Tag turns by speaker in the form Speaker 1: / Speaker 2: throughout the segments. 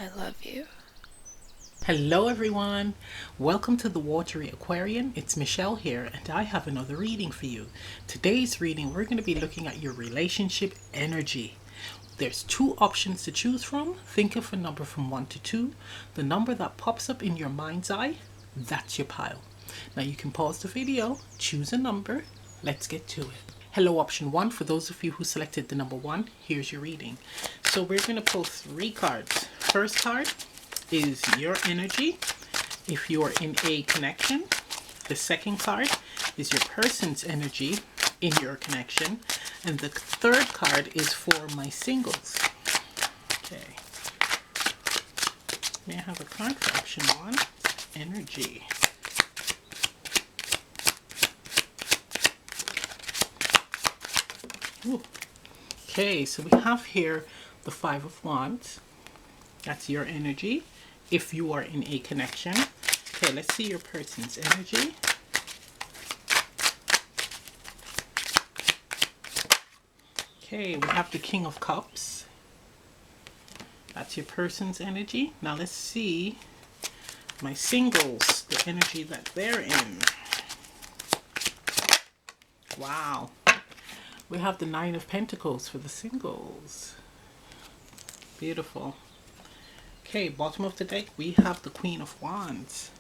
Speaker 1: I love you.
Speaker 2: Hello everyone, welcome to the Watery Aquarian. It's Michelle here and I have another reading for you. Today's reading we're going to be looking at your relationship energy. There's two options to choose from. Think of a number from 1 to 2. The number that pops up in your mind's eye, that's your pile. Now you can pause the video, choose a number, let's get to it. Hello option 1, for those of you who selected the number 1, here's your reading. So we're going to pull 3 cards. First card is your energy if you are in a connection. The second card is your person's energy in your connection. And the third card is for my singles. Okay. May I have a card for option 1? Energy. Ooh. Okay, so we have here the 5 of Wands. That's your energy if you are in a connection. Okay, let's see your person's energy. Okay, we have the King of Cups. That's your person's energy. Now let's see my singles, the energy that they're in. Wow. We have the 9 of Pentacles for the singles. Beautiful. Okay, bottom of the deck, we have the Queen of Wands.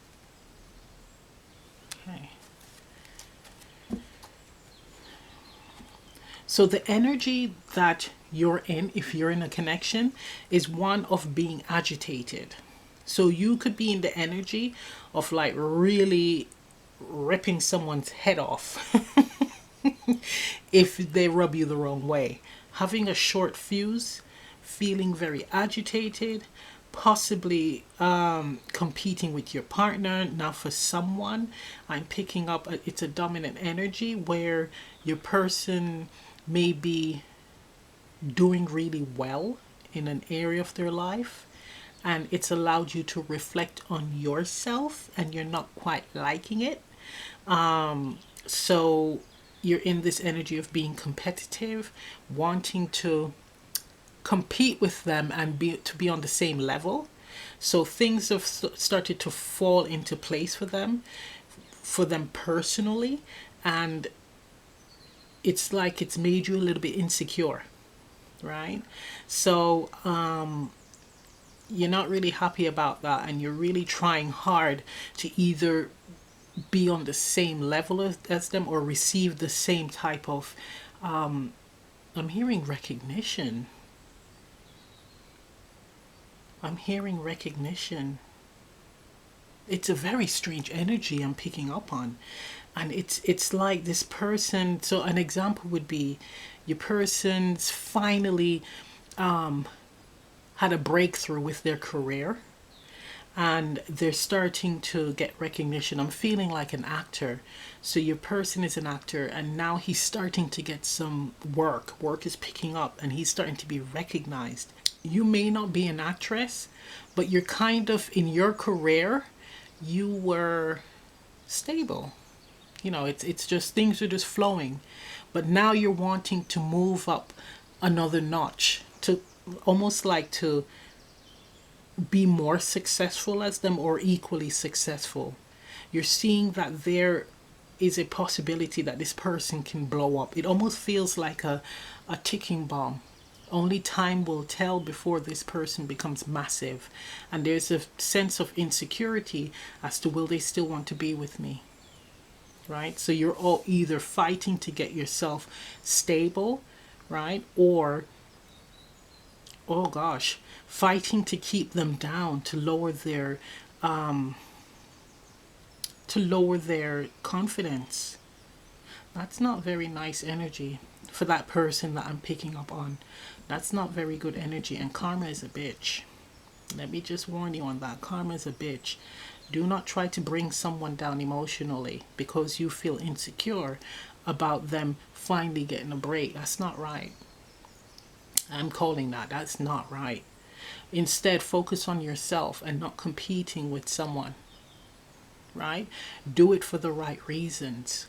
Speaker 2: Okay. So the energy that you're in, if you're in a connection, is one of being agitated. So you could be in the energy of like really ripping someone's head off if they rub you the wrong way. Having a short fuse, feeling very agitated, possibly competing with your partner. Now for someone, I'm picking up it's a dominant energy where your person may be doing really well in an area of their life and it's allowed you to reflect on yourself and you're not quite liking it. So you're in this energy of being competitive, wanting to compete with them and be on the same level. So things have started to fall into place for them personally, and it's like it's made you a little bit insecure, right? So you're not really happy about that and you're really trying hard to either be on the same level as them or receive the same type of I'm hearing recognition. I'm hearing recognition. It's a very strange energy I'm picking up on. And it's like this person, so an example would be your person's finally had a breakthrough with their career and they're starting to get recognition. I'm feeling like an actor. So your person is an actor and now he's starting to get some work. Work is picking up and he's starting to be recognized. You may not be an actress, but you're kind of in your career, you were stable. You know, it's just things are just flowing. But now you're wanting to move up another notch to almost like to be more successful as them or equally successful. You're seeing that there is a possibility that this person can blow up. It almost feels like a ticking bomb. Only time will tell before this person becomes massive. And there's a sense of insecurity as to will they still want to be with me? Right? So you're all either fighting to get yourself stable, right? Or, oh gosh, fighting to keep them down, to lower their confidence. That's not very nice energy for that person that I'm picking up on. That's not very good energy. And karma is a bitch. Let me just warn you on that. Karma is a bitch. Do not try to bring someone down emotionally because you feel insecure about them finally getting a break. That's not right. I'm calling that. That's not right. Instead, focus on yourself and not competing with someone. Right? Do it for the right reasons.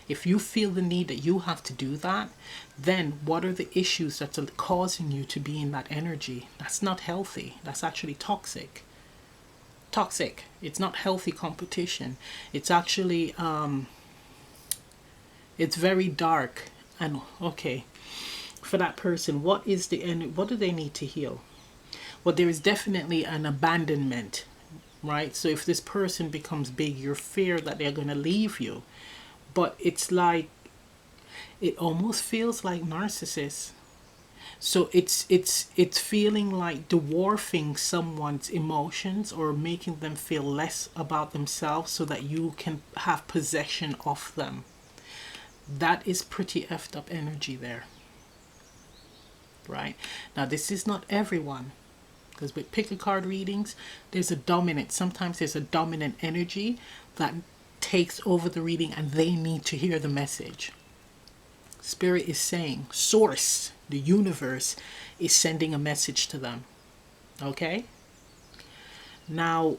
Speaker 2: If you feel the need that you have to do that, then what are the issues that's causing you to be in that energy? That's not healthy. That's actually toxic. Toxic. It's not healthy competition. It's actually it's very dark. And okay, for that person, what is the end? What do they need to heal? Well, there is definitely an abandonment, right? So if this person becomes big, you fear that they're going to leave you. But it's like, it almost feels like narcissists. So it's feeling like dwarfing someone's emotions or making them feel less about themselves so that you can have possession of them. That is pretty effed up energy there. Right? Now this is not everyone. Because with pick a card readings, there's a dominant. Sometimes there's a dominant energy that takes over the reading and they need to hear the message. Spirit is saying, source, the universe, is sending a message to them. Okay? Now,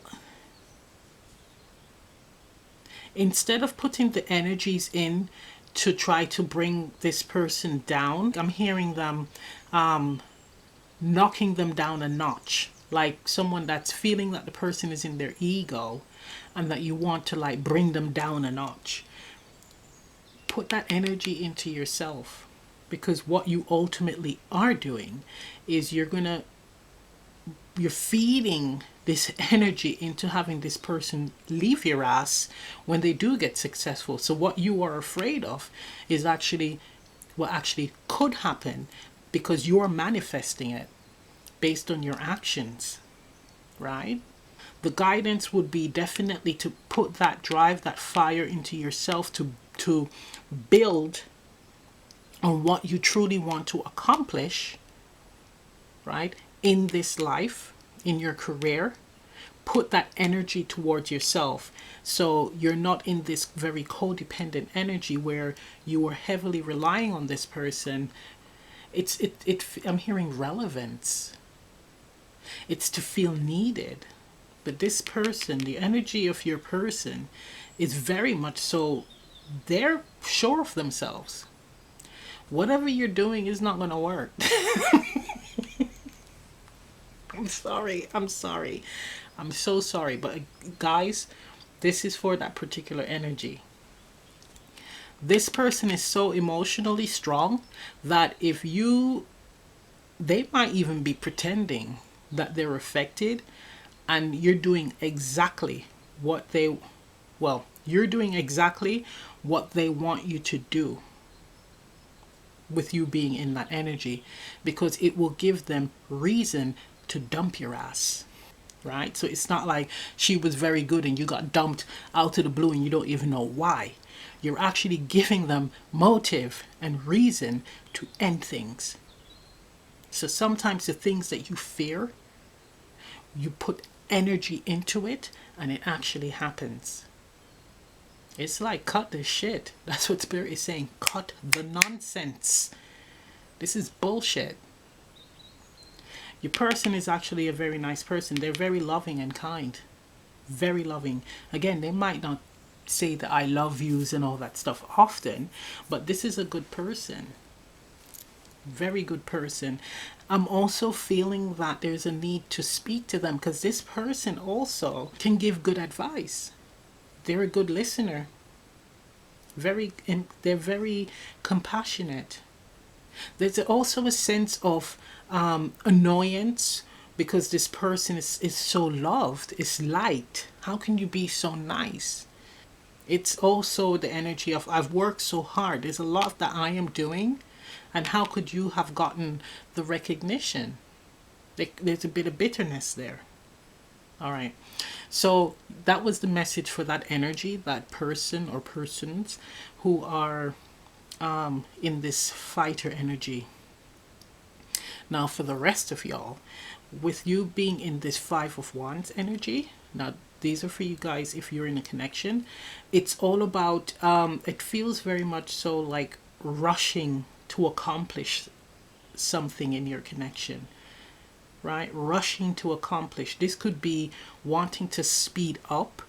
Speaker 2: instead of putting the energies in to try to bring this person down, I'm hearing them knocking them down a notch, like someone that's feeling that the person is in their ego and that you want to like bring them down a notch. Put that energy into yourself, because what you ultimately are doing is you're feeding this energy into having this person leave your ass when they do get successful. So what you are afraid of is actually what actually could happen, because you're manifesting it based on your actions, right? The guidance would be definitely to put that drive, that fire into yourself to build on what you truly want to accomplish, right? In this life, in your career. Put that energy towards yourself, so you're not in this very codependent energy where you are heavily relying on this person. I'm hearing relevance. It's to feel needed. But this person, the energy of your person, is very much so, they're sure of themselves. Whatever you're doing is not going to work. I'm sorry. I'm so sorry. But guys, this is for that particular energy. This person is so emotionally strong that they might even be pretending that they're affected, and you're doing exactly what you're doing exactly what they want you to do with you being in that energy, because it will give them reason to dump your ass, right? So it's not like she was very good and you got dumped out of the blue and you don't even know why. You're actually giving them motive and reason to end things. So sometimes the things that you fear, you put energy into it and it actually happens. It's like, cut this shit. That's what Spirit is saying. Cut the nonsense. This is bullshit. Your person is actually a very nice person. They're very loving and kind. Very loving. Again, they might not say the I love yous and all that stuff often, but this is a good person. Very good person. I'm also feeling that there's a need to speak to them, because this person also can give good advice. They're a good listener. They're very compassionate. There's also a sense of annoyance, because this person is so loved, is liked. How can you be so nice? It's also the energy of, I've worked so hard. There's a lot that I am doing, and how could you have gotten the recognition? There's a bit of bitterness there. All right. So that was the message for that energy, that person or persons who are in this fighter energy. Now for the rest of y'all, with you being in this 5 of Wands energy, now these are for you guys if you're in a connection. It's all about, it feels very much so like rushing to accomplish something in your connection. Right? Rushing to accomplish. This could be wanting to speed up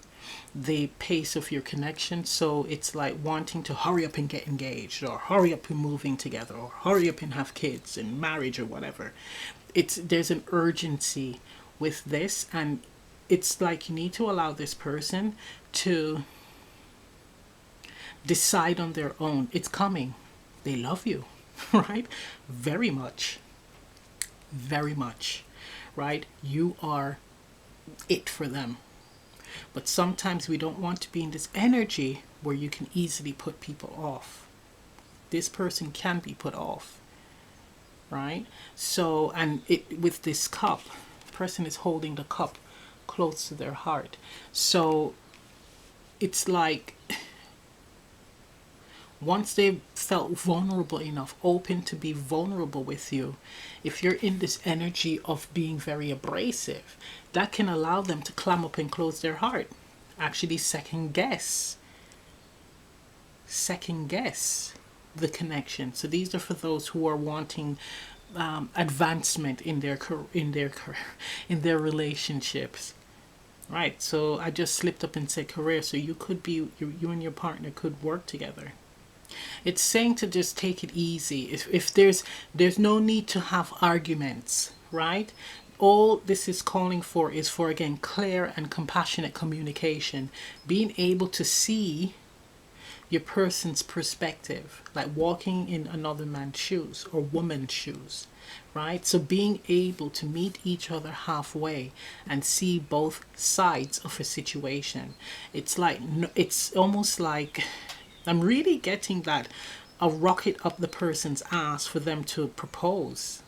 Speaker 2: the pace of your connection. So it's like wanting to hurry up and get engaged, or hurry up and moving together, or hurry up and have kids and marriage or whatever. There's an urgency with this, and it's like you need to allow this person to decide on their own. It's coming. They love you, right? Very much. Very much, right? You are it for them. But sometimes we don't want to be in this energy where you can easily put people off. This person can be put off, right? So, and it with this cup, the person is holding the cup close to their heart. So it's like once they've felt vulnerable enough, open to be vulnerable with you, if you're in this energy of being very abrasive, that can allow them to clam up and close their heart. Actually second guess the connection. So these are for those who are wanting advancement in their relationships. Right. So I just slipped up and said career. So you could be, you and your partner could work together. It's saying to just take it easy. If there's no need to have arguments, right? All this is calling for is for, again, clear and compassionate communication, being able to see your person's perspective, like walking in another man's shoes or woman's shoes, right? So being able to meet each other halfway and see both sides of a situation. It's like, it's almost like, I'm really getting that a rocket up the person's ass for them to propose.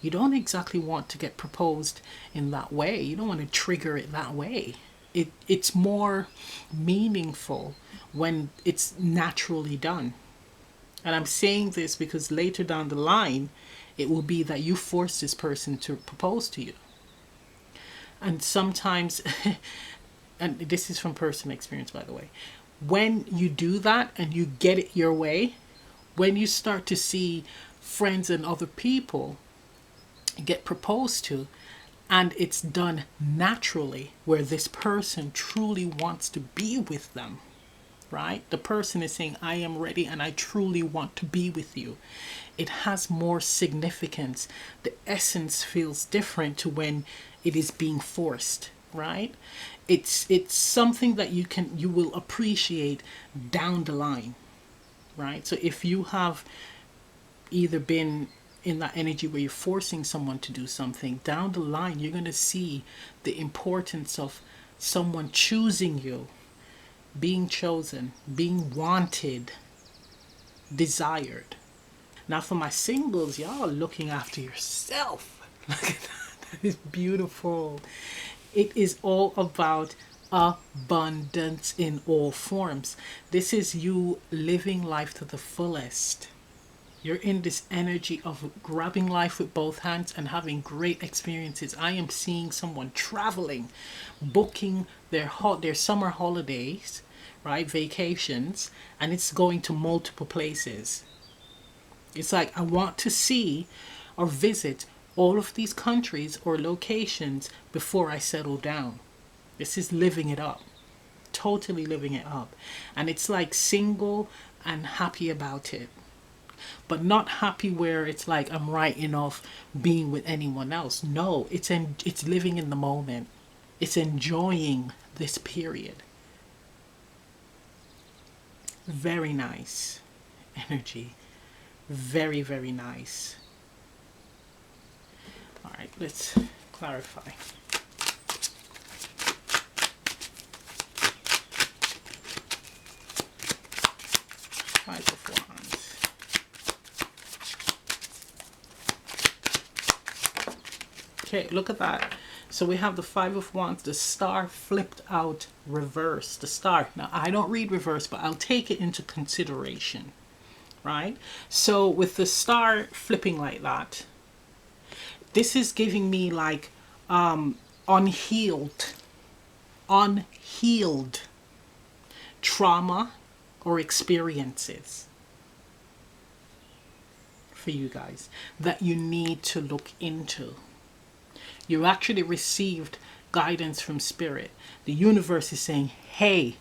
Speaker 2: You don't exactly want to get proposed in that way. You don't want to trigger it that way. It's more meaningful when it's naturally done. And I'm saying this because later down the line, it will be that you force this person to propose to you. And sometimes, and this is from personal experience, by the way, when you do that and you get it your way, when you start to see friends and other people get proposed to, and it's done naturally, where this person truly wants to be with them, right? The person is saying, I am ready and I truly want to be with you. It has more significance. The essence feels different to when it is being forced, right? It's something that you will appreciate down the line, right? So if you have either been in that energy where you're forcing someone to do something, down the line you're going to see the importance of someone choosing you, being chosen, being wanted, desired. Now for my singles, y'all are looking after yourself. Look at that. That is beautiful. It is all about abundance in all forms. This is you living life to the fullest. You're in this energy of grabbing life with both hands and having great experiences. I am seeing someone traveling, booking their summer holidays, right? Vacations, and it's going to multiple places. It's like, I want to see or visit all of these countries or locations before I settle down. This is living it up. Totally living it up. And it's like single and happy about it. But not happy where it's like I'm writing off being with anyone else. No, it's living in the moment. It's enjoying this period. Very nice energy. Very, very nice. All right, let's clarify. Five of Wands. Okay, look at that. So we have the Five of Wands, the star flipped out reverse, the star. Now, I don't read reverse, but I'll take it into consideration, right? So with the star flipping like that, this is giving me like unhealed trauma or experiences for you guys that you need to look into. You actually received guidance from spirit. The universe is saying, hey,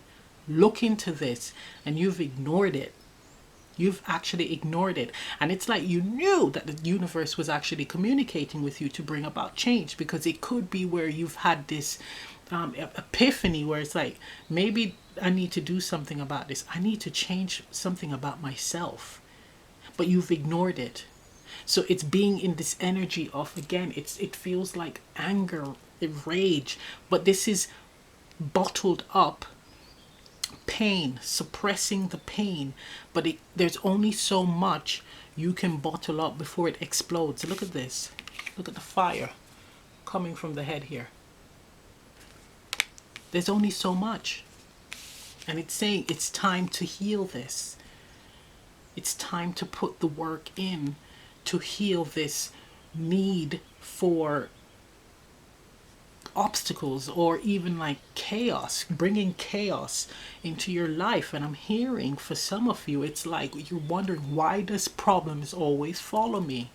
Speaker 2: look into this, and you've ignored it. You've actually ignored it. And it's like you knew that the universe was actually communicating with you to bring about change, because it could be where you've had this epiphany where it's like, maybe I need to do something about this. I need to change something about myself. But you've ignored it. So it's being in this energy of, again, it feels like anger, rage, but this is bottled up pain, suppressing the pain. But there's only so much you can bottle up before it explodes. Look at this. Look at the fire coming from the head here. There's only so much. And it's saying it's time to heal this. It's time to put the work in to heal this need for obstacles, or even like chaos, bringing chaos into your life. And I'm hearing for some of you, it's like you're wondering, why does problems always follow me?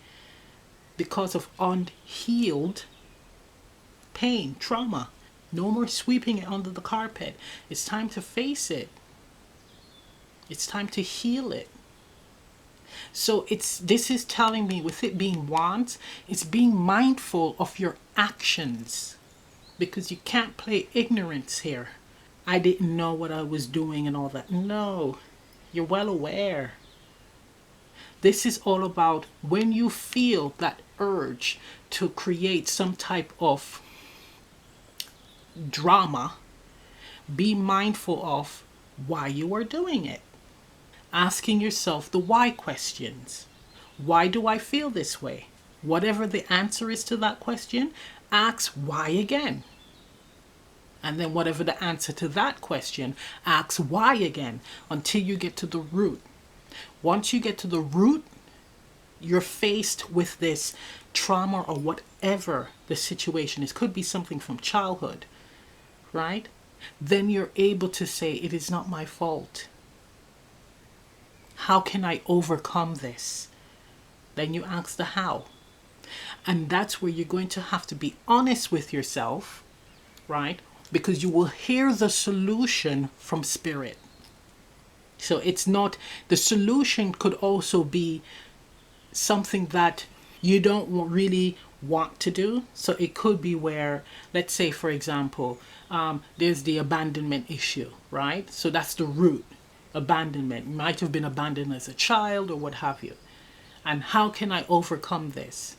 Speaker 2: Because of unhealed pain, trauma. No more sweeping it under the carpet. It's time to face it. It's time to heal it. So this is telling me, with it being wands, it's being mindful of your actions, because you can't play ignorance here. I didn't know what I was doing and all that. No, you're well aware. This is all about when you feel that urge to create some type of drama, be mindful of why you are doing it. Asking yourself the why questions. Why do I feel this way? Whatever the answer is to that question, ask why again. And then whatever the answer to that question, ask why again, until you get to the root. Once you get to the root, you're faced with this trauma or whatever the situation is. Could be something from childhood, right? Then you're able to say, it is not my fault. How can I overcome this? Then you ask the how. And that's where you're going to have to be honest with yourself, right? Because you will hear the solution from spirit. So it's not, the solution could also be something that you don't really want to do. So it could be where, let's say, for example, there's the abandonment issue, right? So that's the root. Abandonment. You might have been abandoned as a child or what have you. And how can I overcome this?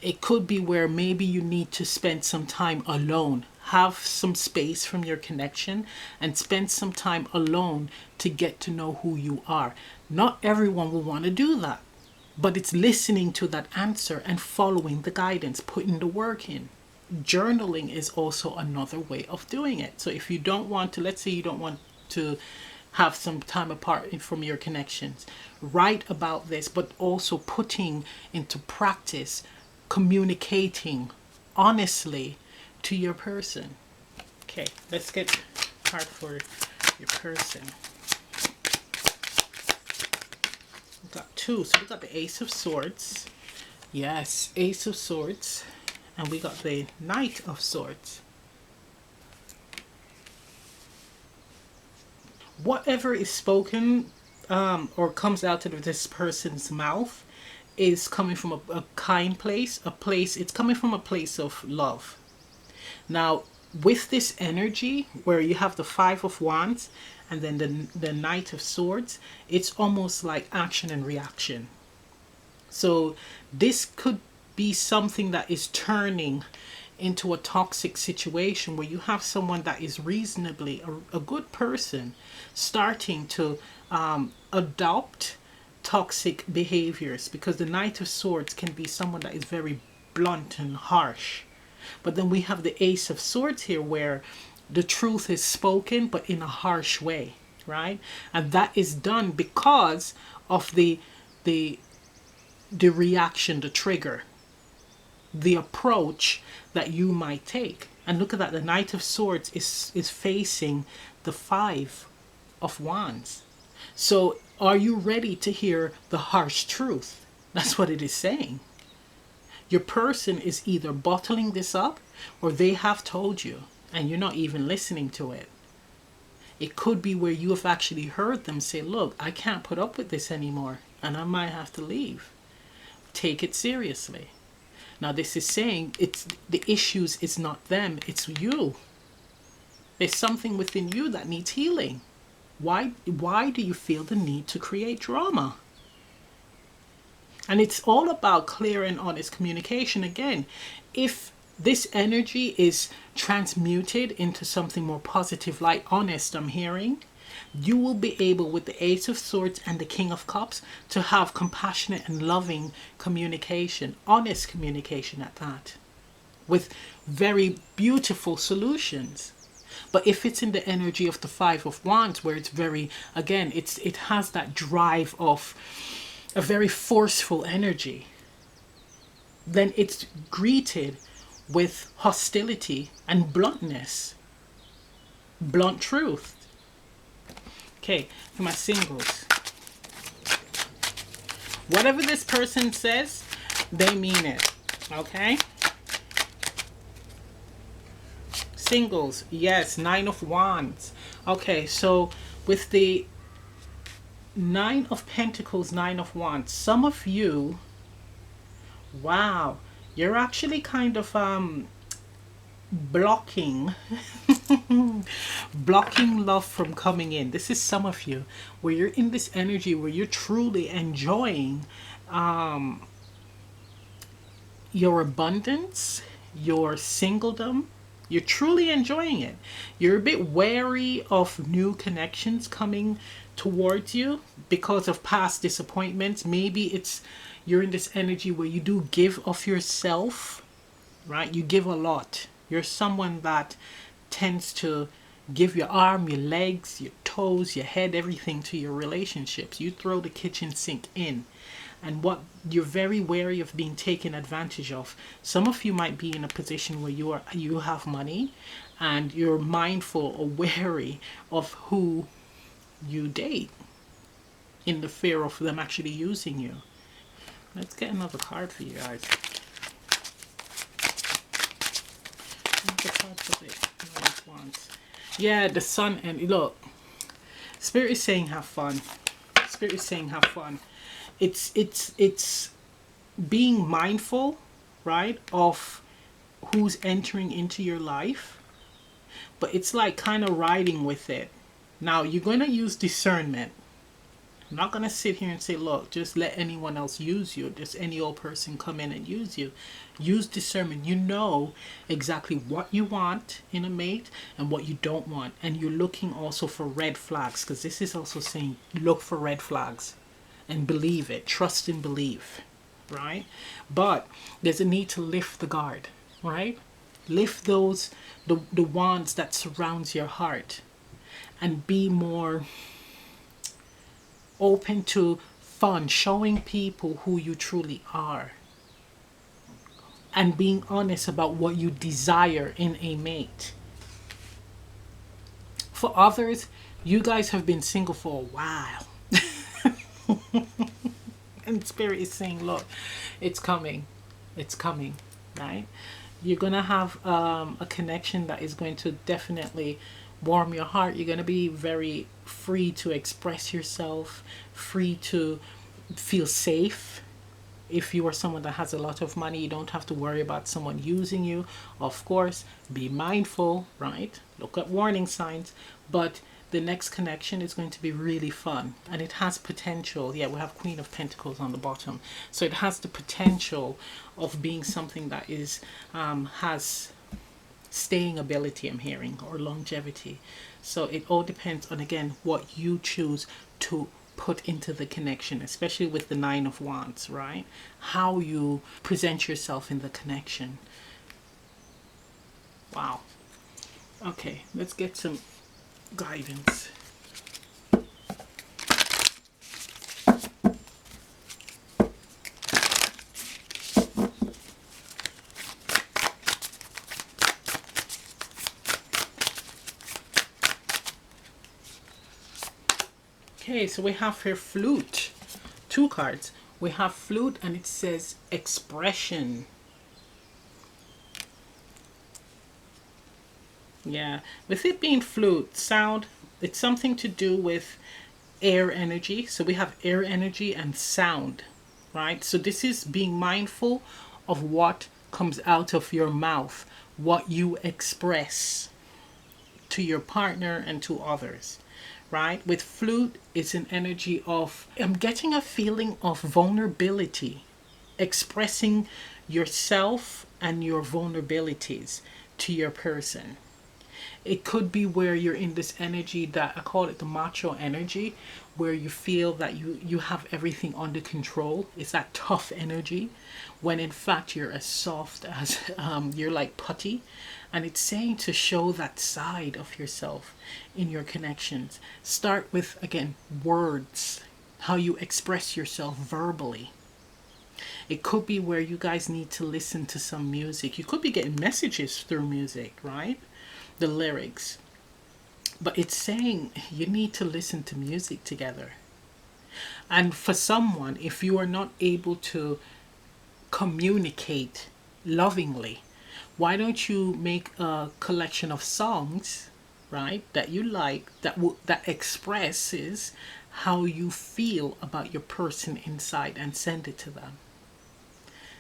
Speaker 2: It could be where maybe you need to spend some time alone, have some space from your connection, and spend some time alone to get to know who you are. Not everyone will want to do that, but it's listening to that answer and following the guidance, putting the work in. Journaling is also another way of doing it. So if you don't want to, let's say you don't want to have some time apart from your connections, write about this, but also putting into practice, communicating honestly to your person. Okay, let's get card for your person. We've got two. So we got the Ace of Swords. Yes, Ace of Swords. And we got the Knight of Swords. Whatever is spoken or comes out of this person's mouth is coming from a kind place, it's coming from a place of love. Now, with this energy where you have the Five of Wands and then the Knight of Swords, it's almost like action and reaction. So this could be something that is turning into a toxic situation where you have someone that is reasonably a good person starting to adopt toxic behaviors, because the Knight of Swords can be someone that is very blunt and harsh. But then we have the Ace of Swords here where the truth is spoken but in a harsh way, right? And that is done because of the reaction, the trigger, the approach that you might take. And look at that, the Knight of Swords is facing the Five of Wands. So are you ready to hear the harsh truth? That's what it is saying. Your person is either bottling this up or they have told you and you're not even listening to it. It could be where you have actually heard them say, look, I can't put up with this anymore and I might have to leave. Take it seriously. Now this is saying it's the issues is not them, it's you. There's something within you that needs healing. Why do you feel the need to create drama? And it's all about clear and honest communication. Again, if this energy is transmuted into something more positive, like honest, I'm hearing, you will be able, with the Ace of Swords and the King of Cups, to have compassionate and loving communication, honest communication at that, with very beautiful solutions. But if it's in the energy of the Five of Wands, where it's very, again, it has that drive of a very forceful energy, then it's greeted with hostility and bluntness. Blunt truth. Okay, for my singles. Whatever this person says, they mean it. Okay? Singles, yes, Nine of Wands. Okay, so with the Nine of Pentacles, Nine of Wands, some of you, wow, you're actually kind of blocking blocking love from coming in. This is some of you where you're in this energy where you're truly enjoying your abundance, your singledom. You're truly enjoying it. You're a bit wary of new connections coming towards you because of past disappointments. Maybe it's you're in this energy where you do give of yourself, right? You give a lot. You're someone that tends to give your arm, your legs, your toes, your head, everything to your relationships. You throw the kitchen sink in. And what you're very wary of being taken advantage of. Some of you might be in a position where you have money and you're mindful or wary of who you date in the fear of them actually using you. Let's get another card for you guys. Yeah, the sun. And look, Spirit is saying have fun. Spirit is saying have fun. It's being mindful, right, of who's entering into your life, but it's like kind of riding with it. Now you're going to use discernment. I'm not going to sit here and say, look, just let anyone else use you, just any old person come in and use you. Use discernment. You know exactly what you want in a mate and what you don't want, and you're looking also for red flags, because this is also saying look for red flags and believe it. Trust and believe, right? But there's a need to lift the guard, right? Lift those the wands that surrounds your heart and be more open to fun, showing people who you truly are and being honest about what you desire in a mate. For others, you guys have been single for a while. And Spirit is saying, look, it's coming. It's coming, right? You're going to have a connection that is going to definitely warm your heart. You're going to be very free to express yourself, free to feel safe. If you are someone that has a lot of money, you don't have to worry about someone using you. Of course, be mindful, right? Look at warning signs. But the next connection is going to be really fun. And it has potential. Yeah, we have Queen of Pentacles on the bottom. So it has the potential of being something that is has staying ability, I'm hearing, or longevity. So it all depends on, again, what you choose to put into the connection, especially with the Nine of Wands, right? How you present yourself in the connection. Wow. Okay, let's get some guidance. Okay, so we have here flute. Two cards. We have flute and it says expression. Yeah. With it being flute, sound, it's something to do with air energy. So we have air energy and sound, right? So this is being mindful of what comes out of your mouth, what you express to your partner and to others, right? With flute, it's an energy of, I'm getting a feeling of vulnerability, expressing yourself and your vulnerabilities to your person. It could be where you're in this energy that I call it the macho energy, where you feel that you have everything under control. It's that tough energy, when in fact you're as soft as you're like putty. And it's saying to show that side of yourself in your connections. Start with, again, words, how you express yourself verbally. It could be where you guys need to listen to some music. You could be getting messages through music, right? The lyrics. But it's saying you need to listen to music together. And for someone, if you are not able to communicate lovingly, why don't you make a collection of songs, right, that you like, that expresses how you feel about your person inside, and send it to them.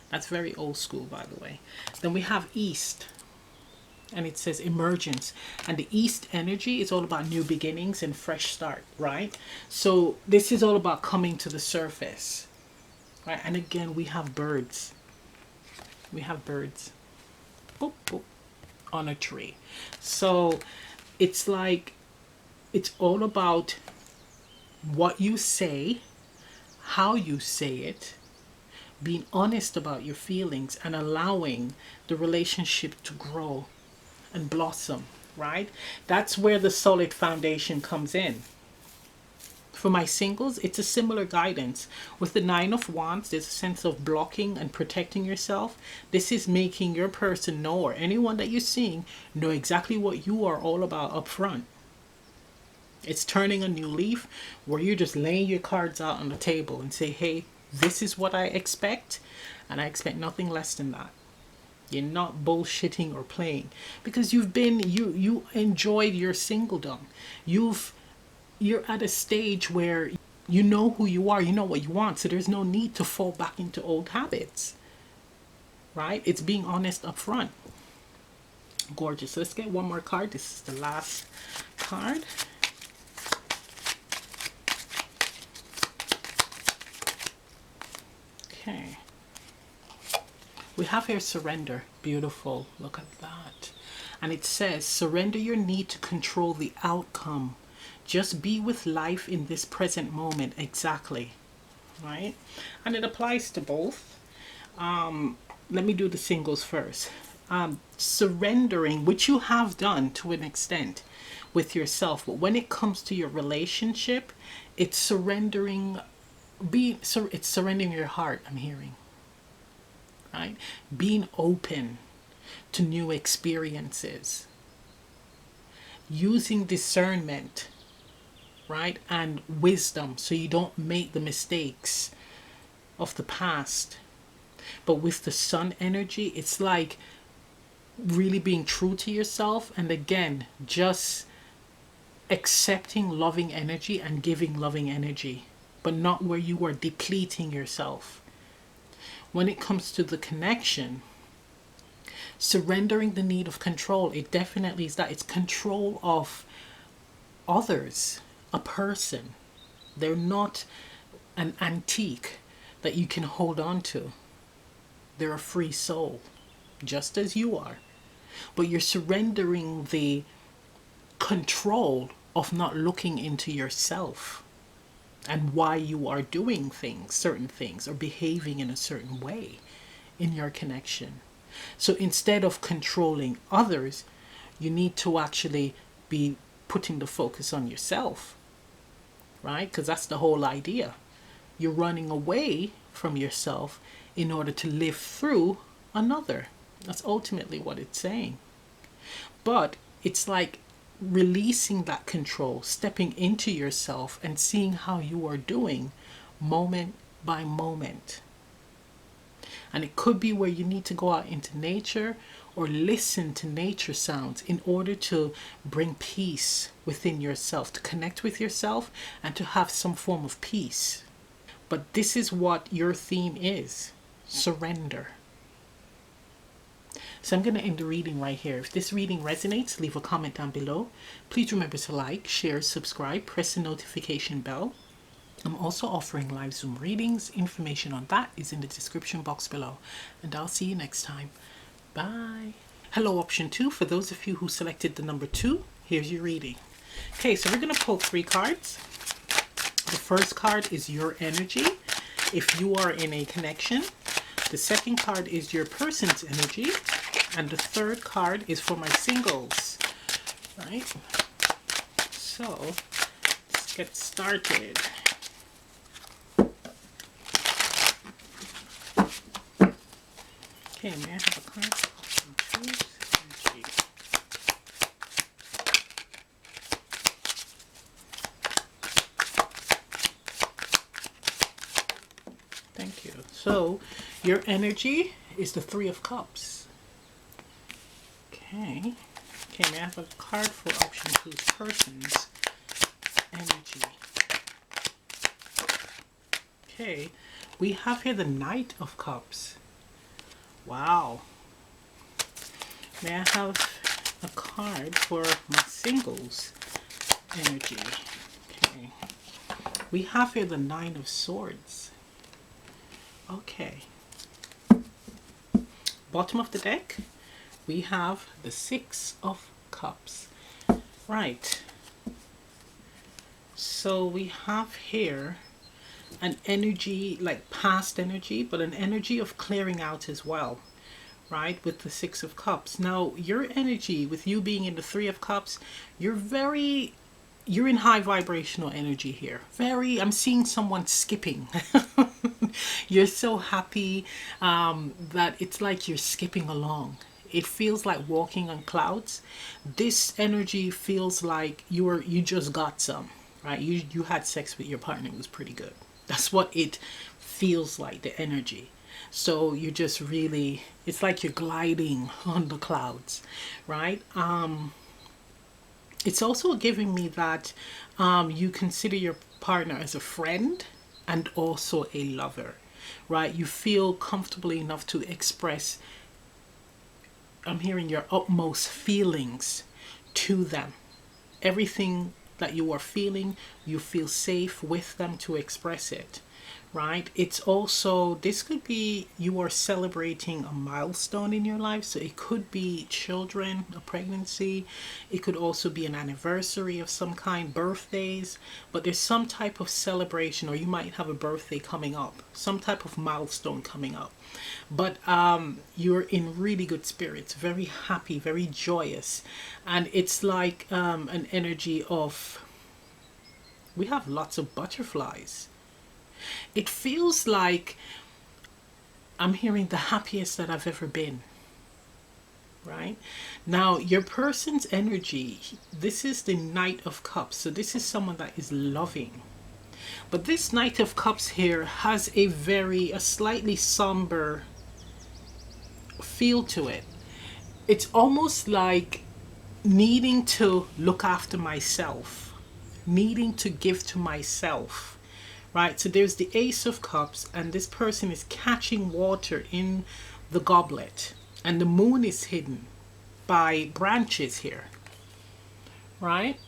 Speaker 2: That's very old school, by the way. Then we have East, and it says emergence. And the East energy is all about new beginnings and fresh start, right? So this is all about coming to the surface, right? And again, we have birds. We have birds. Boop, boop, on a tree. So it's like, it's all about what you say, how you say it, being honest about your feelings, and allowing the relationship to grow and blossom, right? That's where the solid foundation comes in. For my singles, it's a similar guidance. With the Nine of Wands, there's a sense of blocking and protecting yourself. This is making your person know, or anyone that you're seeing, know exactly what you are all about up front. It's turning a new leaf, where you're just laying your cards out on the table and say, hey, this is what I expect, and I expect nothing less than that. You're not bullshitting or playing, because you enjoyed your singledom. You're at a stage where you know who you are, you know what you want, so there's no need to fall back into old habits, right? It's being honest up front. Gorgeous. Let's get one more card. This is the last card. Okay. We have here surrender. Beautiful. Look at that. And it says, surrender your need to control the outcome. Just be with life in this present moment. Exactly. Right? And it applies to both. Let me do the singles first. Surrendering, which you have done to an extent with yourself. But when it comes to your relationship, it's surrendering. It's surrendering your heart, I'm hearing. Right? Being open to new experiences. Using discernment, right? And wisdom, so you don't make the mistakes of the past. But with the sun energy, it's like really being true to yourself. And again, just accepting loving energy and giving loving energy, but not where you are depleting yourself. When it comes to the connection, surrendering the need of control, it definitely is that. It's control of others, a person. They're not an antique that you can hold on to. They're a free soul, just as you are. But you're surrendering the control of not looking into yourself and why you are doing things, certain things, or behaving in a certain way in your connection. So instead of controlling others, you need to actually be putting the focus on yourself, right? Because that's the whole idea. You're running away from yourself in order to live through another. That's ultimately what it's saying. But it's like releasing that control, stepping into yourself and seeing how you are doing moment by moment. And it could be where you need to go out into nature or listen to nature sounds in order to bring peace within yourself, to connect with yourself and to have some form of peace. But this is what your theme is: surrender. So I'm going to end the reading right here. If this reading resonates, leave a comment down below. Please remember to like, share, subscribe, press the notification bell. I'm also offering live Zoom readings. Information on that is in the description box below. And I'll see you next time. Bye. Hello, option 2. For those of you who selected the number 2, here's your reading. Okay, so we're going to pull 3 cards. The first card is your energy, if you are in a connection. The second card is your person's energy. And the third card is for my singles. Right? So, let's get started. Okay, may I have a card for option 2's energy? Thank you. So, your energy is the 3 of Cups. Okay. Okay, may I have a card for option 2's person's energy? Okay, we have here the Knight of Cups. Wow. May I have a card for my singles energy? Okay. We have here the 9 of Swords. Okay. Bottom of the deck, we have the 6 of Cups. Right. So we have here an energy, like past energy, but an energy of clearing out as well, right, with the 6 of Cups. Now, your energy, with you being in the 3 of Cups, you're in high vibrational energy here. I'm seeing someone skipping. You're so happy that it's like you're skipping along. It feels like walking on clouds. This energy feels like you just got some, right? You had sex with your partner. It was pretty good. That's what it feels like, the energy. So you're just really, it's like you're gliding on the clouds, right? It's also giving me that you consider your partner as a friend and also a lover, right? You feel comfortable enough to express, I'm hearing, your utmost feelings to them. Everything that you are feeling, you feel safe with them to express it, right? It's also, this could be you are celebrating a milestone in your life. So it could be children, a pregnancy. It could also be an anniversary of some kind, birthdays. But there's some type of celebration, or you might have a birthday coming up, some type of milestone coming up. But you're in really good spirits, very happy, very joyous. And it's like an energy of, we have lots of butterflies. It feels like I'm hearing the happiest that I've ever been, right? Now, your person's energy, this is the Knight of Cups. So this is someone that is loving. But this Knight of Cups here has a slightly somber feel to it. It's almost like needing to look after myself, needing to give to myself. Right, so there's the Ace of Cups, and this person is catching water in the goblet, and the moon is hidden by branches here, right?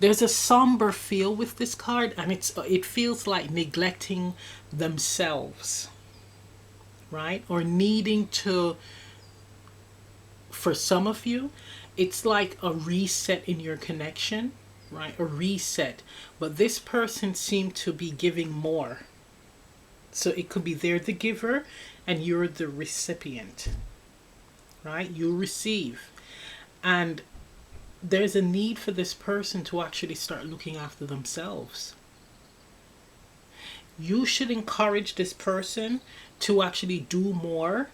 Speaker 2: There's a somber feel with this card, and it feels like neglecting themselves, right? Or needing to, for some of you, it's like a reset in your connection. Right, a reset. But this person seemed to be giving more. So it could be they're the giver and you're the recipient. Right, you receive. And there's a need for this person to actually start looking after themselves. You should encourage this person to actually do more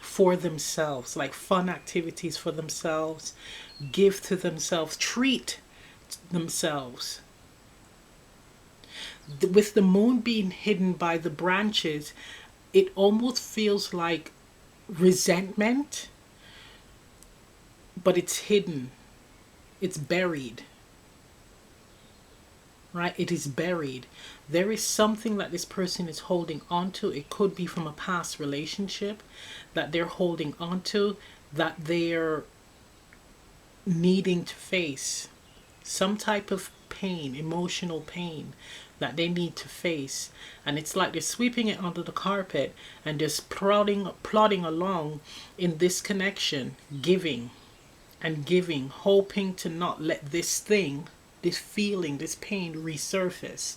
Speaker 2: for themselves, like fun activities for themselves, give to themselves, treat themselves. With the moon being hidden by the branches, it almost feels like resentment, but it's hidden, it's buried, right? It is buried. There is something that this person is holding on to. It could be from a past relationship that they're holding on to, that they're needing to face. Some type of pain, emotional pain that they need to face. And it's like they're sweeping it under the carpet and just plodding along in this connection, giving and giving, hoping to not let this thing, this feeling, this pain resurface.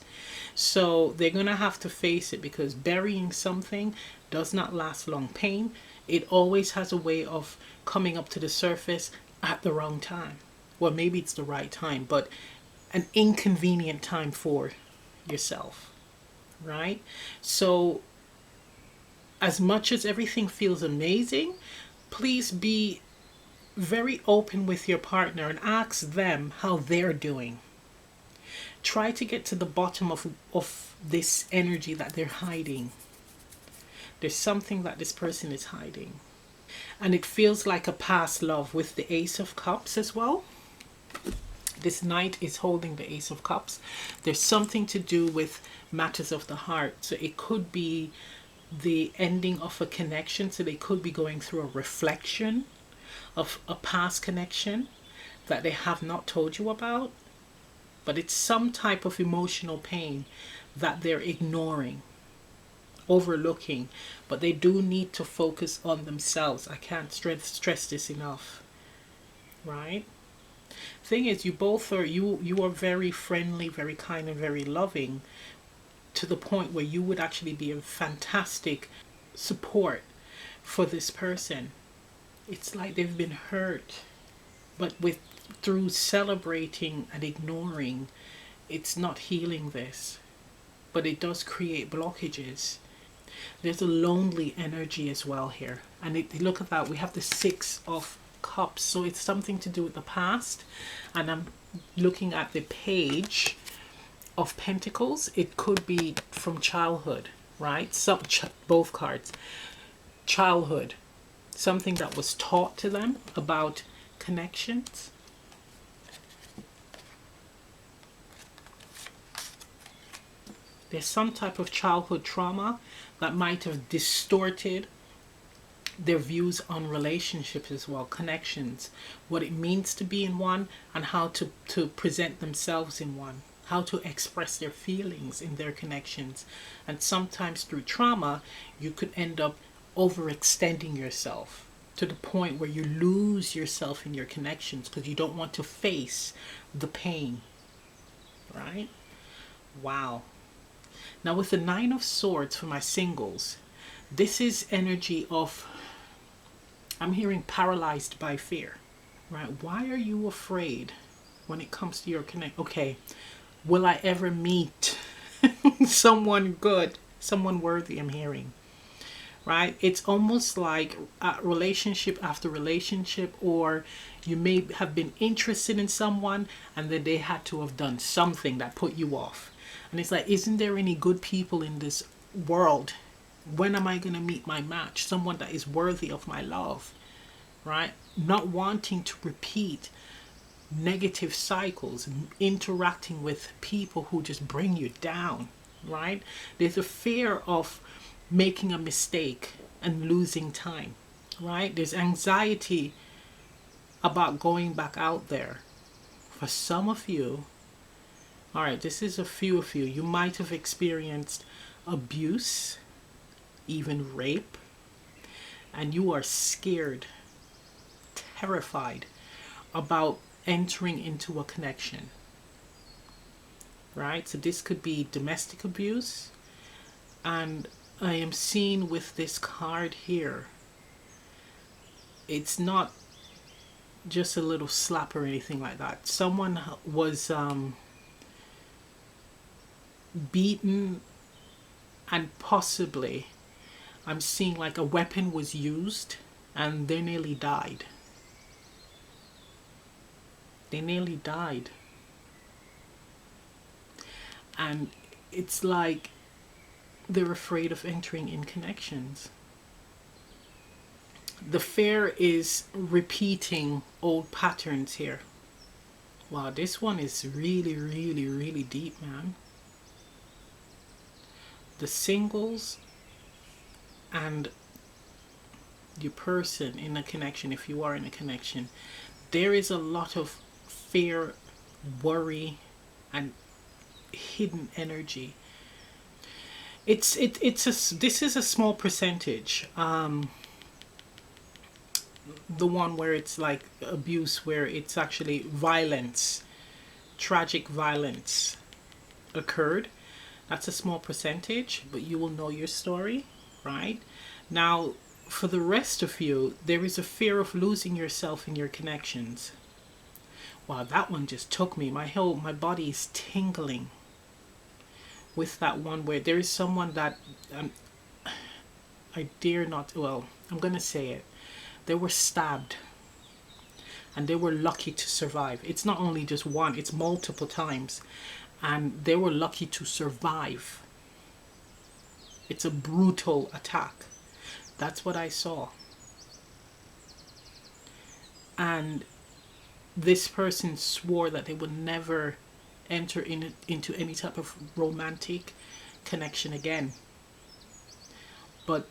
Speaker 2: So they're going to have to face it, because burying something does not last long. Pain, it always has a way of coming up to the surface at the wrong time. Well, maybe it's the right time, but an inconvenient time for yourself, right? So as much as everything feels amazing, please be very open with your partner and ask them how they're doing. Try to get to the bottom of this energy that they're hiding. There's something that this person is hiding. And it feels like a past love with the Ace of Cups as well. This knight is holding the Ace of Cups. There's something to do with matters of the heart. So it could be the ending of a connection. So they could be going through a reflection of a past connection that they have not told you about. But it's some type of emotional pain that they're ignoring, overlooking. But they do need to focus on themselves. I can't stress this enough, right? Thing is, you both are, you are very friendly, very kind, and very loving, to the point where you would actually be a fantastic support for this person. It's like they've been hurt, but through celebrating and ignoring, it's not healing this, but it does create blockages. There's a lonely energy as well here, and look at that, we have the Six of Cups, so it's something to do with the past. And I'm looking at the Page of Pentacles. It could be from childhood, right? Both cards, childhood, something that was taught to them about connections. There's some type of childhood trauma that might have distorted their views on relationships as well, connections, what it means to be in one, and how to present themselves in one, how to express their feelings in their connections. And sometimes through trauma, you could end up overextending yourself to the point where you lose yourself in your connections because you don't want to face the pain, right? Wow. Now with the Nine of Swords for my singles, this is energy of, I'm hearing paralyzed by fear, right? Why are you afraid when it comes to your connect? Okay, will I ever meet someone good, someone worthy? I'm hearing, right? It's almost like relationship after relationship, or you may have been interested in someone and then they had to have done something that put you off. And it's like, isn't there any good people in this world? When am I going to meet my match? Someone that is worthy of my love, right? Not wanting to repeat negative cycles, interacting with people who just bring you down, right? There's a fear of making a mistake and losing time, right? There's anxiety about going back out there. For some of you, all right, this is a few of you, you might have experienced abuse, even rape, and you are scared, terrified about entering into a connection, right? So this could be domestic abuse, and I am seeing with this card here, it's not just a little slap or anything like that. Someone was beaten, and possibly I'm seeing like a weapon was used and they nearly died. They nearly died. And it's like they're afraid of entering in connections. The fear is repeating old patterns here. Wow, this one is really, really, really deep, man. The singles and your person in a connection, if you are in a connection, there is a lot of fear, worry, and hidden energy. This is a small percentage. The one where it's like abuse, where it's actually violence, tragic violence occurred. That's a small percentage, but you will know your story, right? Now, for the rest of you, there is a fear of losing yourself in your connections. Wow, that one just took me. My body is tingling with that one, where there is someone that I dare not, well, I'm going to say it. They were stabbed and they were lucky to survive. It's not only just one, it's multiple times. And they were lucky to survive. It's a brutal attack. That's what I saw. And this person swore that they would never enter into any type of romantic connection again. But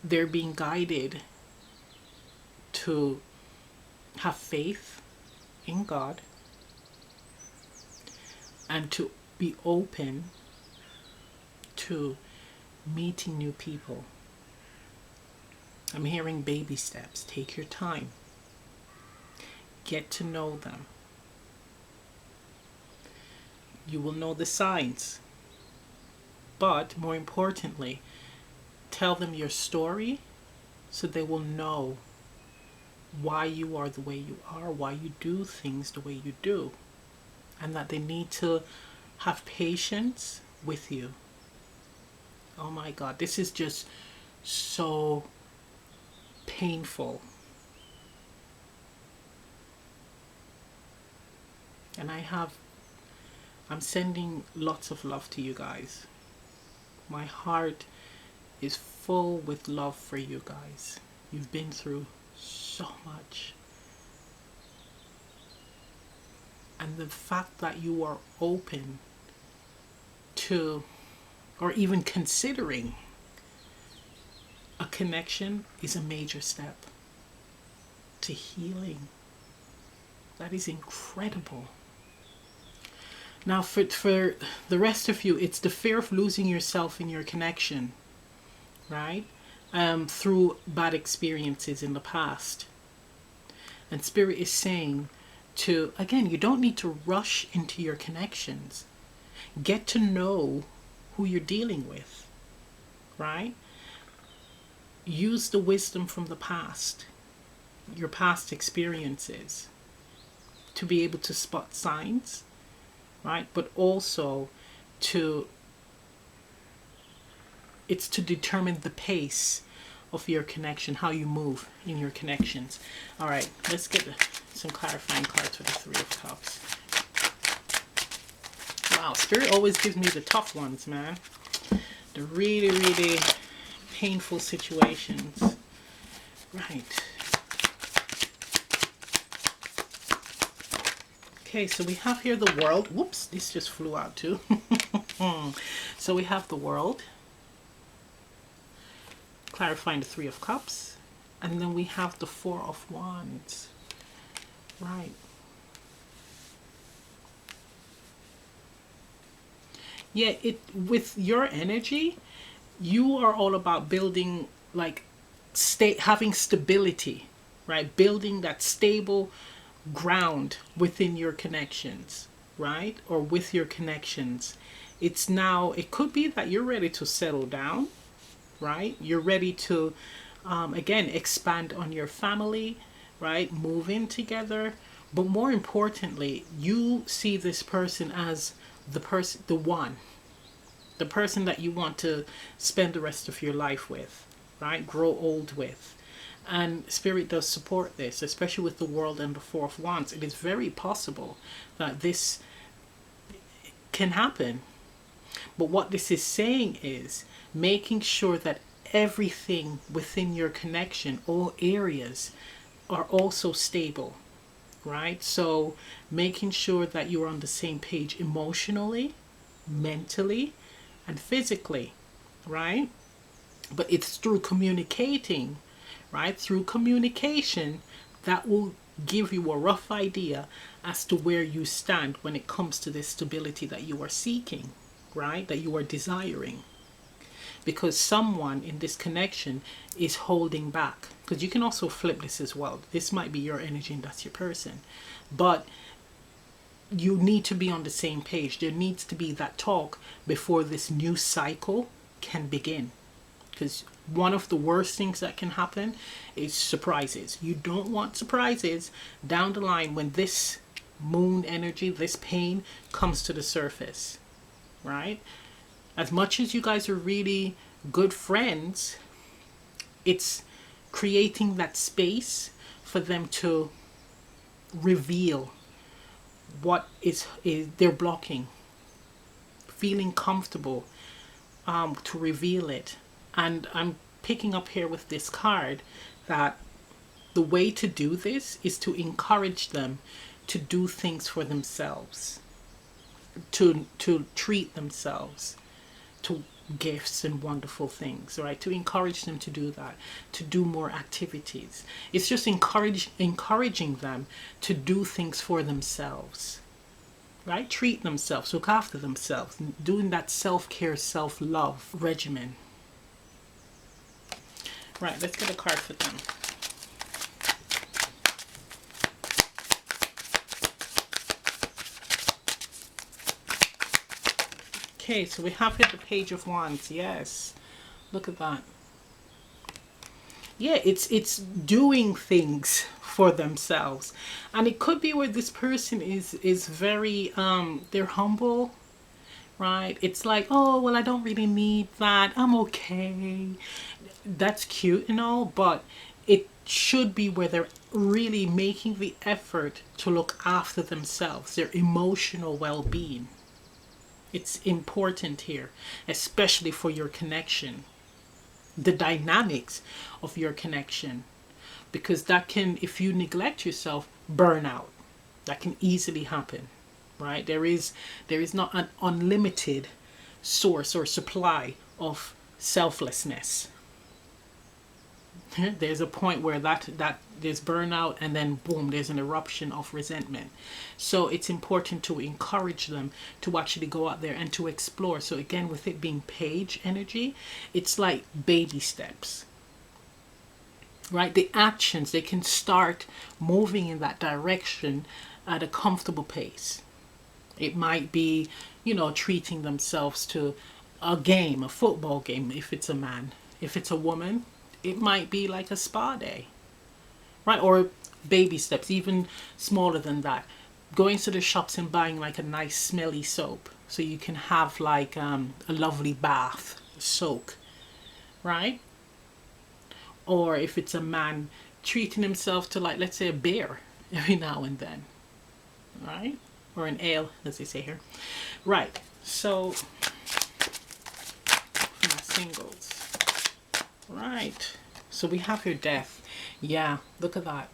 Speaker 2: they're being guided to have faith in God and to be open to meeting new people. I'm hearing baby steps. Take your time. Get to know them. You will know the signs. But more importantly, tell them your story so they will know why you are the way you are, why you do things the way you do, and that they need to have patience with you. Oh my God, this is just so painful. And I'm sending lots of love to you guys. My heart is full with love for you guys. You've been through so much. And the fact that you are open to, or even considering a connection, is a major step to healing. That is incredible. Now for the rest of you, it's the fear of losing yourself in your connection, right? Through bad experiences in the past. And Spirit is saying to, again, you don't need to rush into your connections. Get to know who you're dealing with, right? Use the wisdom from the past, your past experiences, to be able to spot signs, right? But also it's to determine the pace of your connection, how you move in your connections. All right, let's get some clarifying cards for the Three of Cups. Wow, Spirit always gives me the tough ones, man. The really, really painful situations. Right. Okay, so we have here the World. Whoops, this just flew out too. So we have the World, clarifying the Three of Cups, and then we have the Four of Wands. Right. Yeah, with your energy, you are all about building, like, having stability, right? Building that stable ground within your connections, right? Or with your connections. It could be that you're ready to settle down, right? You're ready to, again, expand on your family, right? Move in together. But more importantly, you see this person as the person that you want to spend the rest of your life with, right? Grow old with. And Spirit does support this, especially with the World and the Four of Wands. It is very possible that this can happen. But what this is saying is, making sure that everything within your connection, all areas, are also stable, right? So making sure that you're on the same page emotionally, mentally, and physically, right? But it's through communicating, right? Through communication that will give you a rough idea as to where you stand when it comes to this stability that you are seeking, right? That you are desiring. Because someone in this connection is holding back. Because you can also flip this as well. This might be your energy and that's your person. But you need to be on the same page. There needs to be that talk before this new cycle can begin. Because one of the worst things that can happen is surprises. You don't want surprises down the line when this moon energy, this pain comes to the surface, right? As much as you guys are really good friends, it's creating that space for them to reveal what is they're blocking, feeling comfortable to reveal it. And I'm picking up here with this card that the way to do this is to encourage them to do things for themselves, to treat themselves to gifts and wonderful things, right? To encourage them to do that, to do more activities. It's just encouraging them to do things for themselves, right? Treat themselves, look after themselves, doing that self-care, self-love regimen. Right, let's get a card for them. Okay, so we have here the Page of Wands. Yes, look at that. Yeah, it's doing things for themselves, and it could be where this person is very they're humble, right? It's like, oh well, I don't really need that. I'm okay. That's cute and all, but it should be where they're really making the effort to look after themselves, their emotional well-being. It's important here, especially for your connection, the dynamics of your connection, because that can, if you neglect yourself, burn out. That can easily happen, right? There is not an unlimited source or supply of selflessness. There's a point where that there's burnout, and then boom, there's an eruption of resentment. So it's important to encourage them to actually go out there and to explore. So again, with it being page energy, it's like baby steps, right? The actions, they can start moving in that direction at a comfortable pace. It might be, treating themselves to a game, a football game, if it's a man. If it's a woman, it might be like a spa day, right? Or baby steps, even smaller than that. Going to the shops and buying like a nice smelly soap so you can have like a lovely bath, soak, right? Or if it's a man, treating himself to, like, let's say a beer every now and then, right? Or an ale, as they say here. Right, so for my singles. Right, so we have your Death. Yeah, look at that.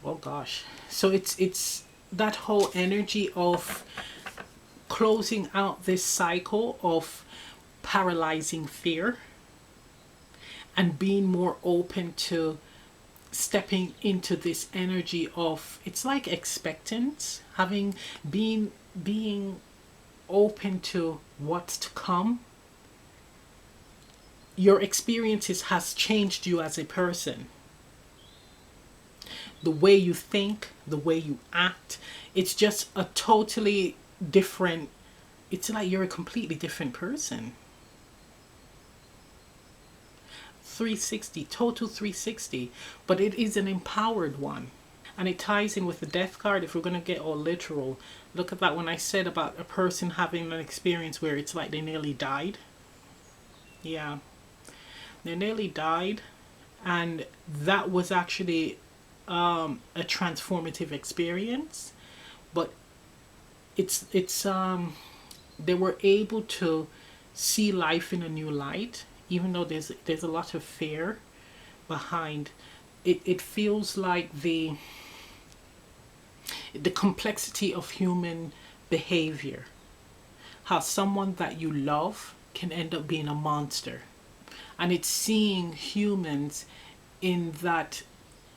Speaker 2: Oh gosh. So it's that whole energy of closing out this cycle of paralyzing fear and being more open to stepping into this energy of, it's like expectance, being open to what's to come. Your experiences has changed you as a person. The way you think, the way you act, it's just a totally different, it's like you're a completely different person. 360, total 360, but it is an empowered one. And it ties in with the Death card. If we're going to get all literal, look at that. When I said about a person having an experience where it's like they nearly died. Yeah. They nearly died, and that was actually a transformative experience, but it's they were able to see life in a new light, even though there's a lot of fear behind it. It feels like the complexity of human behavior, how someone that you love can end up being a monster, and it's seeing humans in that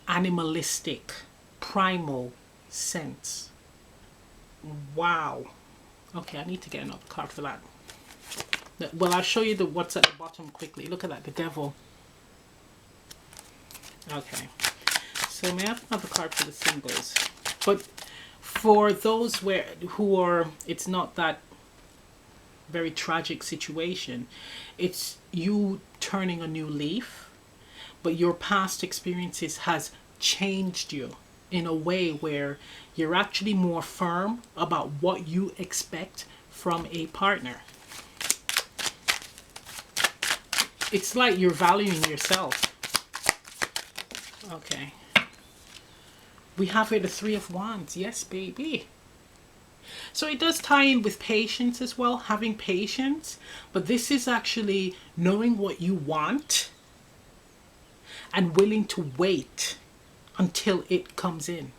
Speaker 2: animalistic primal sense. Wow. Okay, I need to get another card for that. Well, I'll show you the what's at the bottom quickly. Look at that, the devil. Okay, so may I have another card for the singles? But for those who are, it's not that very tragic situation. It's you turning a new leaf, but your past experiences has changed you in a way where you're actually more firm about what you expect from a partner. It's like you're valuing yourself. Okay. We have here the Three of Wands. Yes, baby. So it does tie in with patience as well, having patience. But this is actually knowing what you want and willing to wait until it comes in.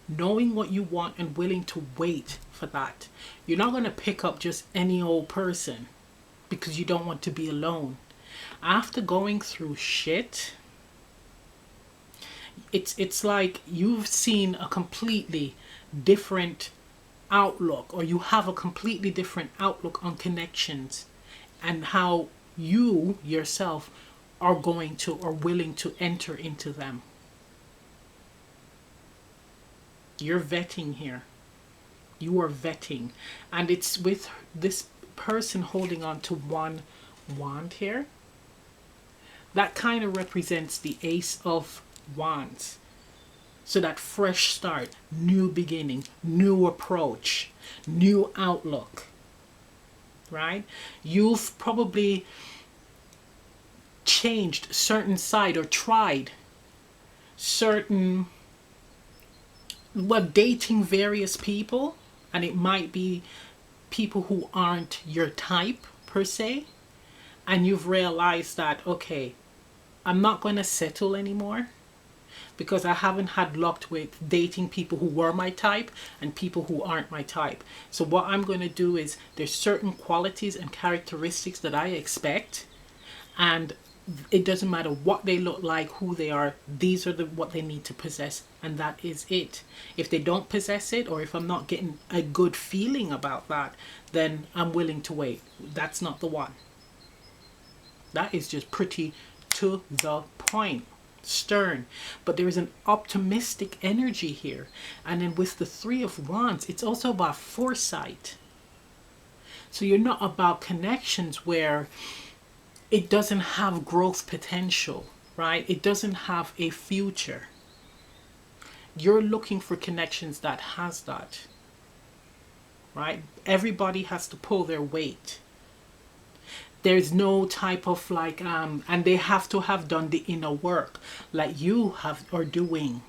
Speaker 2: Knowing what you want and willing to wait for that. You're not going to pick up just any old person because you don't want to be alone. After going through shit, it's like you've seen a completely different outlook, or you have a completely different outlook on connections and how you yourself are going to or willing to enter into them. You're vetting here. You are vetting. And it's with this person holding on to one wand here. That kind of represents the Ace of Wands. So that fresh start, new beginning, new approach, new outlook. Right? You've probably changed certain side or tried certain, well, dating various people, and it might be people who aren't your type per se, and you've realized that, okay, I'm not going to settle anymore because I haven't had luck with dating people who were my type and people who aren't my type. So what I'm going to do is there's certain qualities and characteristics that I expect, and it doesn't matter what they look like, who they are, these are what they need to possess, and that is it. If they don't possess it, or if I'm not getting a good feeling about that, then I'm willing to wait. That's not the one. That is just pretty to the point, stern, but there is an optimistic energy here. And then with the Three of Wands, it's also about foresight. So you're not about connections where it doesn't have growth potential, right? It doesn't have a future. You're looking for connections that has that, right? Everybody has to pull their weight. There's no type of like, and they have to have done the inner work like you are doing.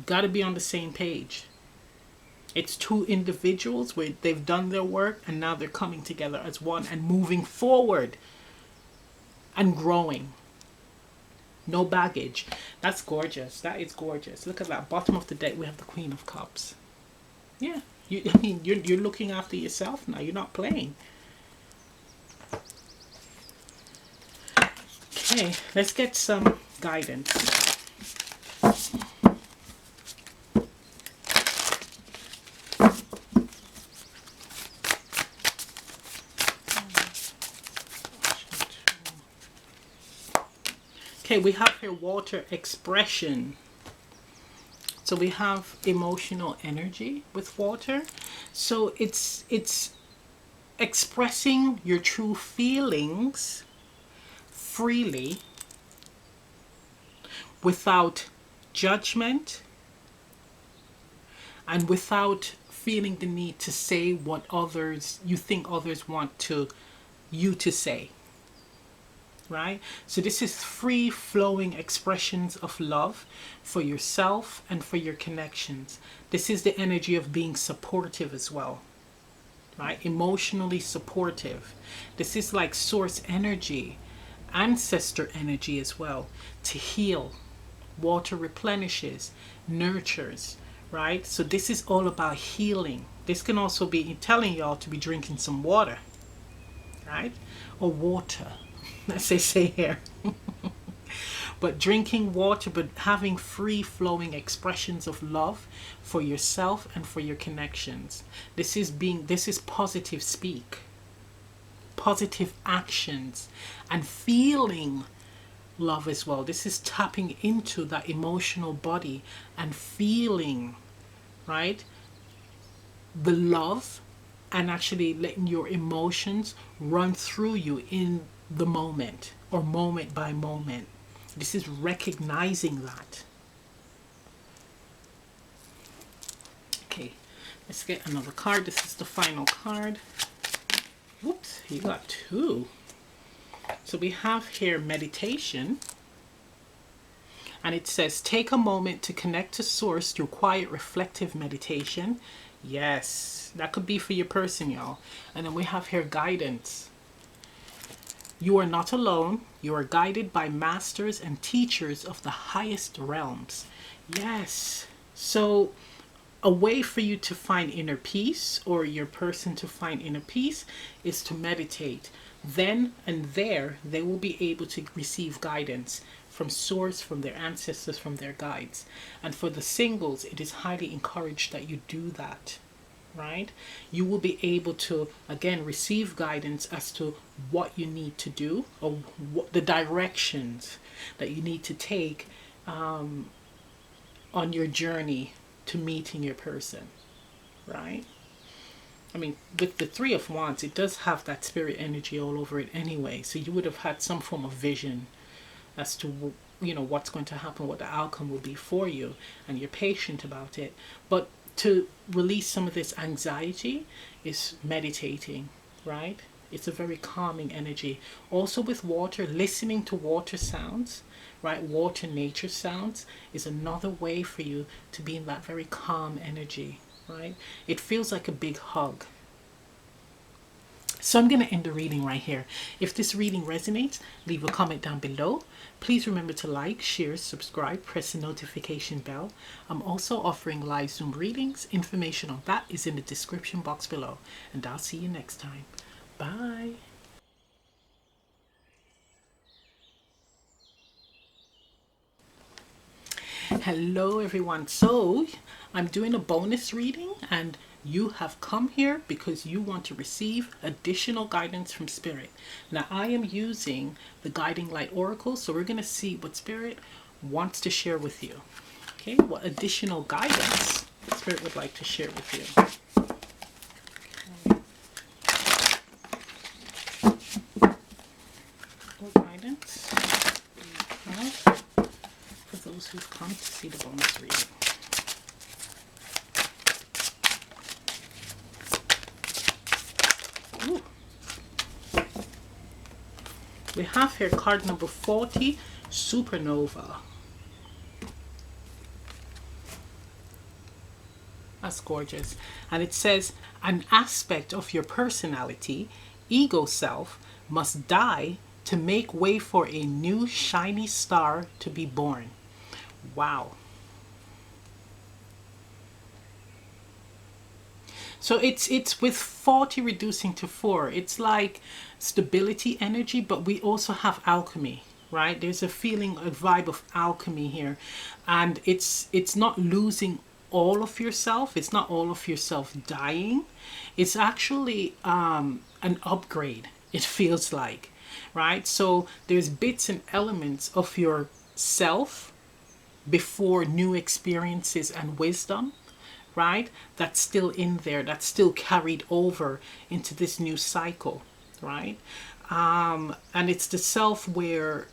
Speaker 2: Got to be on the same page. It's two individuals where they've done their work and now they're coming together as one and moving forward and growing. No baggage. That's gorgeous. That is gorgeous. Look at that. Bottom of the deck, we have the Queen of Cups. Yeah. I mean, you're looking after yourself now. You're not playing. Okay, let's get some guidance. Okay, we have here water expression. So we have emotional energy with water. So it's expressing your true feelings freely without judgment and without feeling the need to say what you think others want you to say. Right? So this is free flowing expressions of love for yourself and for your connections. This is the energy of being supportive as well. right? Emotionally supportive. This is like source energy, ancestor energy as well, to heal. Water replenishes, nurtures, right? So this is all about healing. This can also be telling y'all to be drinking some water, right? Or water, as they say here. But drinking water, but having free flowing expressions of love for yourself and for your connections. This is positive speak, positive actions, and feeling love as well. This is tapping into that emotional body and feeling, right, the love, and actually letting your emotions run through you in the moment or moment by moment. This is recognizing that. Okay, let's get another card. This is the final card. Whoops, you got two. So we have here meditation. And it says, take a moment to connect to source through quiet, reflective meditation. Yes, that could be for your person, y'all. And then we have here guidance. You are not alone. You are guided by masters and teachers of the highest realms. Yes. So a way for you to find inner peace, or your person to find inner peace, is to meditate. Then and there, they will be able to receive guidance from source, from their ancestors, from their guides. And for the singles, it is highly encouraged that you do that, right? You will be able to, again, receive guidance as to what you need to do, or what the directions that you need to take on your journey to meeting your person, right? I mean, with the Three of Wands, it does have that spirit energy all over it anyway. So you would have had some form of vision as to, what's going to happen, what the outcome will be for you, and you're patient about it. But to release some of this anxiety is meditating, right? It's a very calming energy. Also with water, listening to water sounds, right? Water nature sounds is another way for you to be in that very calm energy, right? It feels like a big hug. So I'm going to end the reading right here. If this reading resonates, leave a comment down below. Please remember to like, share, subscribe, press the notification bell. I'm also offering live Zoom readings. Information on that is in the description box below. And I'll see you next time. Bye. Hello everyone. So I'm doing a bonus reading, and you have come here because you want to receive additional guidance from Spirit. Now I am using the Guiding Light Oracle, so we're going to see what Spirit wants to share with you. Okay, what additional guidance Spirit would like to share with you. What guidance we have for those who've come to see the bonus reading. Ooh. We have here card number 40, Supernova. That's gorgeous. And it says, an aspect of your personality, ego self, must die to make way for a new shiny star to be born. Wow. So it's with 40 reducing to 4. It's like stability energy, but we also have alchemy, right? There's a feeling, a vibe of alchemy here. And it's not losing all of yourself. It's not all of yourself dying. It's actually an upgrade, it feels like, right? So there's bits and elements of your self before new experiences and wisdom, right? That's still in there, that's still carried over into this new cycle, right? And it's the self where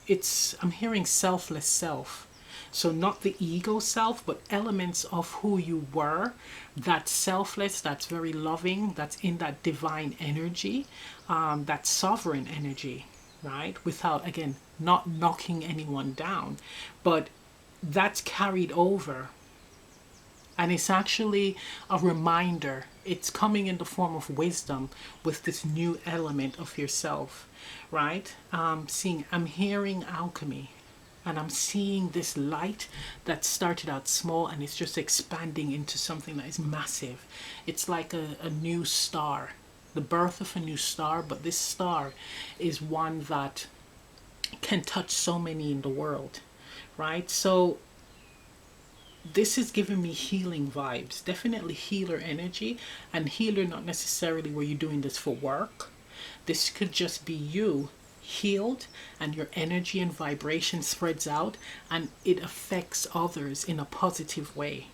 Speaker 2: I'm hearing selfless self. So not the ego self, but elements of who you were, that's selfless, that's very loving, that's in that divine energy, that sovereign energy, right? Without, again, not knocking anyone down, but that's carried over And it's actually a reminder. It's coming in the form of wisdom with this new element of yourself, right? I'm hearing alchemy, and I'm seeing this light that started out small and it's just expanding into something that is massive. It's like a new star, the birth of a new star, but this star is one that can touch so many in the world, right? So this is giving me healing vibes, definitely healer energy, and healer not necessarily where you're doing this for work. This could just be you healed, and your energy and vibration spreads out and it affects others in a positive way,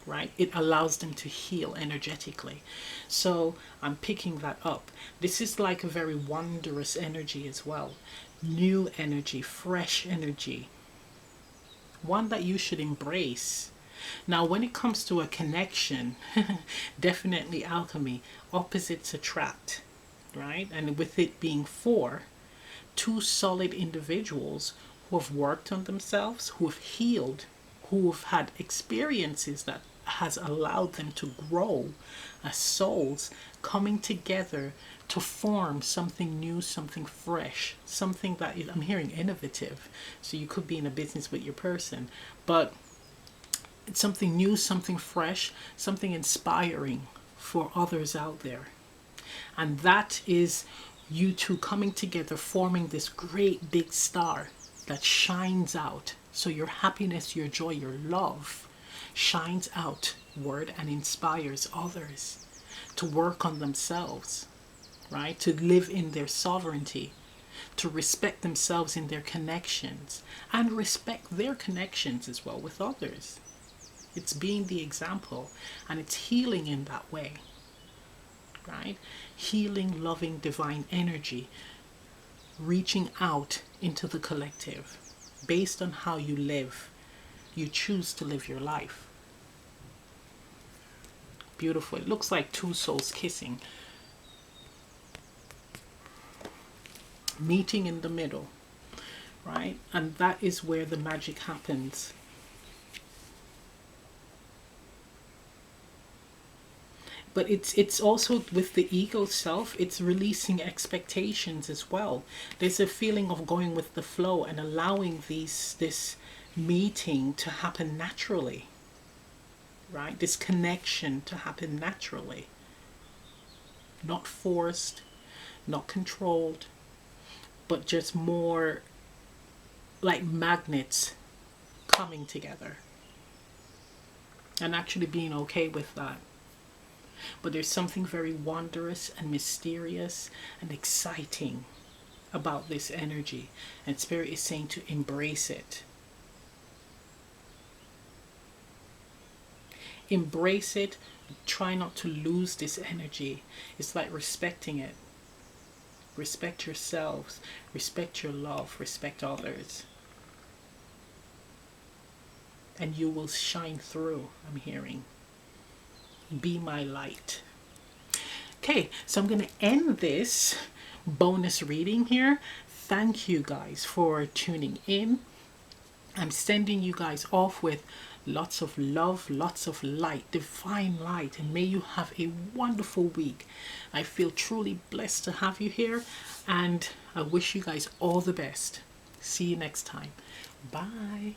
Speaker 2: right? It allows them to heal energetically. So I'm picking that up. This is like a very wondrous energy as well. New energy, fresh energy, one that you should embrace. Now, when it comes to a connection, definitely alchemy, opposites attract, right? And with it being two solid individuals who have worked on themselves, who have healed, who have had experiences that has allowed them to grow as souls, coming together to form something new, something fresh, something that is, I'm hearing innovative. So you could be in a business with your person, but it's something new, something fresh, something inspiring for others out there. And that is you two coming together, forming this great big star that shines out. So your happiness, your joy, your love shines outward and inspires others to work on themselves, right? To live in their sovereignty, to respect themselves in their connections, and respect their connections as well with others. It's being the example, and it's healing in that way, right? Healing, loving, divine energy, reaching out into the collective based on how you live. You choose to live your life. Beautiful. It looks like two souls kissing, meeting in the middle, right? And that is where the magic happens. But it's also with the ego self, it's releasing expectations as well. There's a feeling of going with the flow and allowing this meeting to happen naturally, right? This connection to happen naturally. Not forced, not controlled, but just more like magnets coming together. And actually being okay with that. But there's something very wondrous and mysterious and exciting about this energy. And Spirit is saying to embrace it. Embrace it. Try not to lose this energy. It's like respecting it. Respect yourselves. Respect your love. Respect others. And you will shine through, I'm hearing. Be my light. Okay, so I'm going to end this bonus reading here. Thank you guys for tuning in. I'm sending you guys off with lots of love, lots of light, divine light, and may you have a wonderful week. I feel truly blessed to have you here, and I wish you guys all the best. See you next time. Bye.